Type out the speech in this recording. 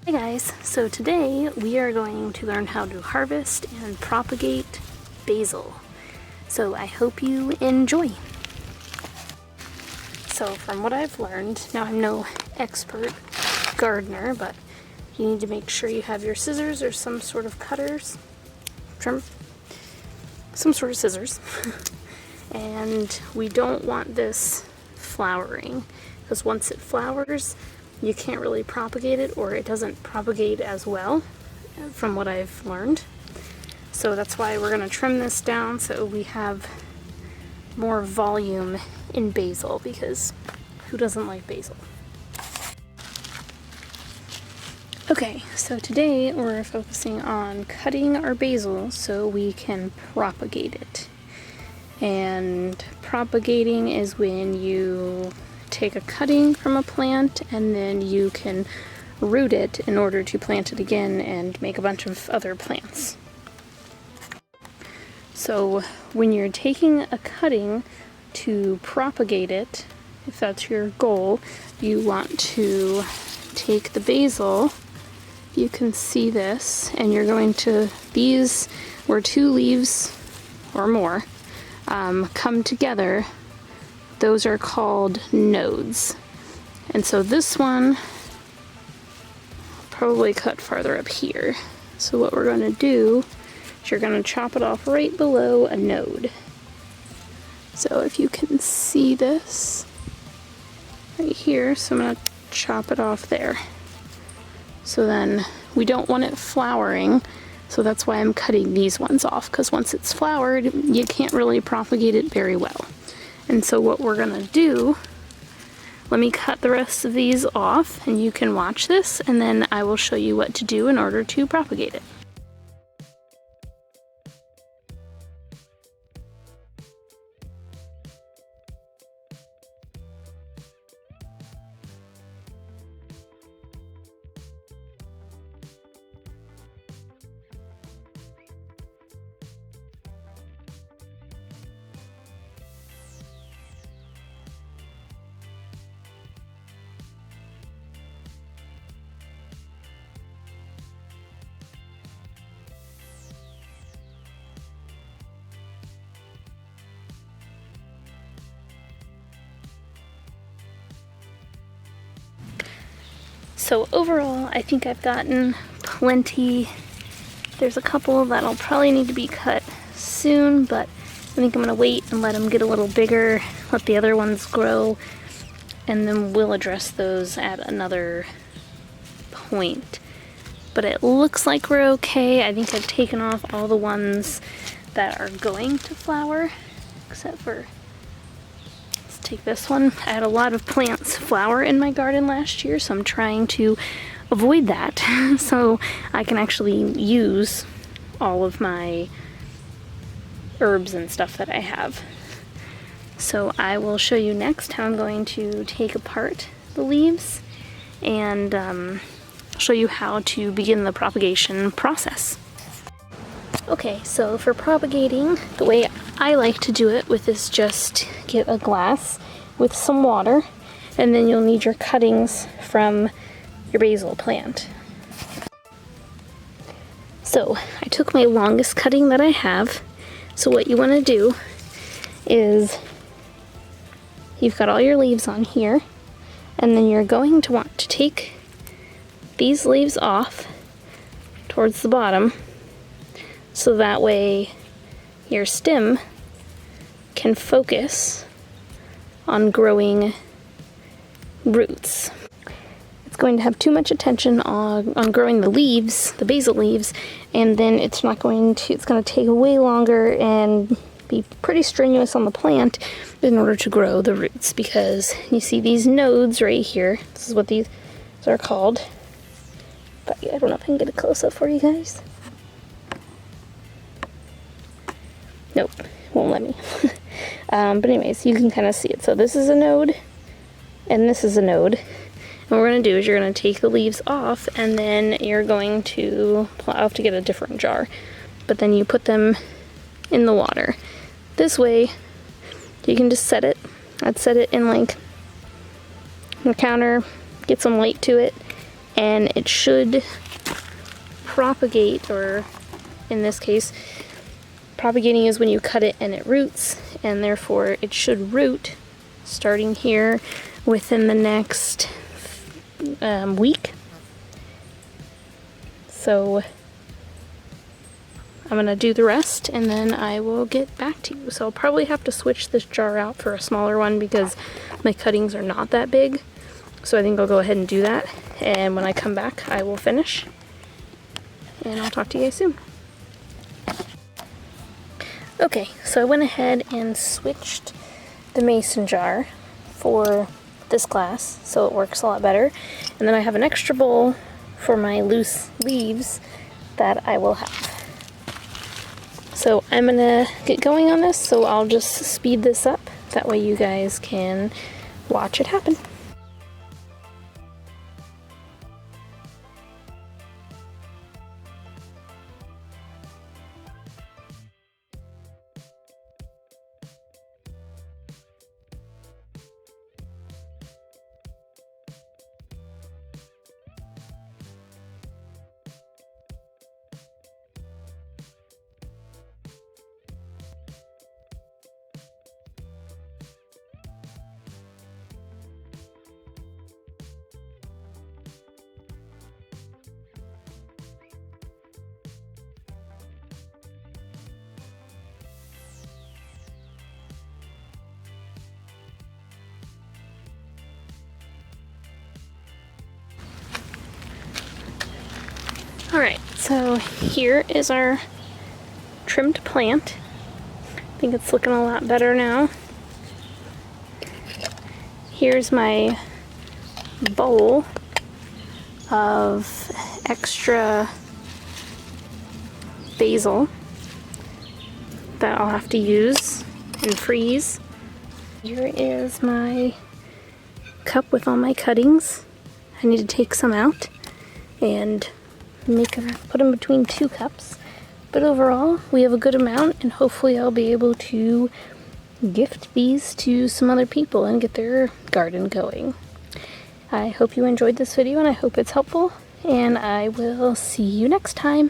Hey guys, so today we are going to learn how to harvest and propagate basil. So I hope you enjoy. So from what I've learned, now I'm no expert gardener, but you need to make sure you have your scissors or some sort of cutters, some sort of scissors. And we don't want this flowering, because once it flowers, you can't really propagate it, or it doesn't propagate as well, from what I've learned. So that's why we're going to trim this down so we have more volume in basil, because who doesn't like basil? Okay, so today we're focusing on cutting our basil so we can propagate it. And propagating is when you take a cutting from a plant and then you can root it in order to plant it again and make a bunch of other plants. So when you're taking a cutting to propagate it, if that's your goal, you want to take the basil, you can see this, and you're going to, these where two leaves or more come together, those are called nodes. And so this one, I'll probably cut farther up here. So what we're going to do is you're going to chop it off right below a node. So if you can see this right here, so I'm going to chop it off there. So then we don't want it flowering, so that's why I'm cutting these ones off, because once it's flowered, you can't really propagate it very well. And so what we're gonna do, let me cut the rest of these off and you can watch this, and then I will show you what to do in order to propagate it. So overall, I think I've gotten plenty. There's a couple that'll probably need to be cut soon, but I think I'm gonna wait and let them get a little bigger, let the other ones grow, and then we'll address those at another point. But it looks like we're okay. I think I've taken off all the ones that are going to flower, except for, take this one. I had a lot of plants flower in my garden last year, so I'm trying to avoid that so I can actually use all of my herbs and stuff that I have. So I will show you next how I'm going to take apart the leaves and show you how to begin the propagation process. Okay, so for propagating, the way I like to do it is just get a glass with some water, and then you'll need your cuttings from your basil plant. So I took my longest cutting that I have. So what you want to do is, you've got all your leaves on here, and then you're going to want to take these leaves off towards the bottom, so that way your stem can focus on growing roots. It's going to have too much attention on growing the leaves, the basil leaves, and then it's going to take way longer and be pretty strenuous on the plant in order to grow the roots, because you see these nodes right here. This is what these are called. But I don't know if I can get a close-up for you guys. Nope, won't let me. But anyways, you can kind of see it. So this is a node, and this is a node. And what we're going to do is you're going to take the leaves off, and then you're going to, well, I'll have to get a different jar, but then you put them in the water. This way, you can just set it. I'd set it in like the counter, get some light to it, and it should propagate, or in this case, propagating is when you cut it and it roots, and therefore it should root starting here within the next week. So I'm gonna do the rest and then I will get back to you. So I'll probably have to switch this jar out for a smaller one because my cuttings are not that big. So I think I'll go ahead and do that. And when I come back, I will finish. And I'll talk to you guys soon. Okay, so I went ahead and switched the mason jar for this glass so it works a lot better. And then I have an extra bowl for my loose leaves that I will have. So I'm gonna get going on this, so I'll just speed this up. That way you guys can watch it happen. Alright, so here is our trimmed plant. I think it's looking a lot better now. Here's my bowl of extra basil that I'll have to use and freeze. Here is my cup with all my cuttings. I need to take some out and put them between 2 cups. But overall, we have a good amount, and hopefully I'll be able to gift these to some other people and get their garden going. I hope you enjoyed this video and I hope it's helpful, and I will see you next time.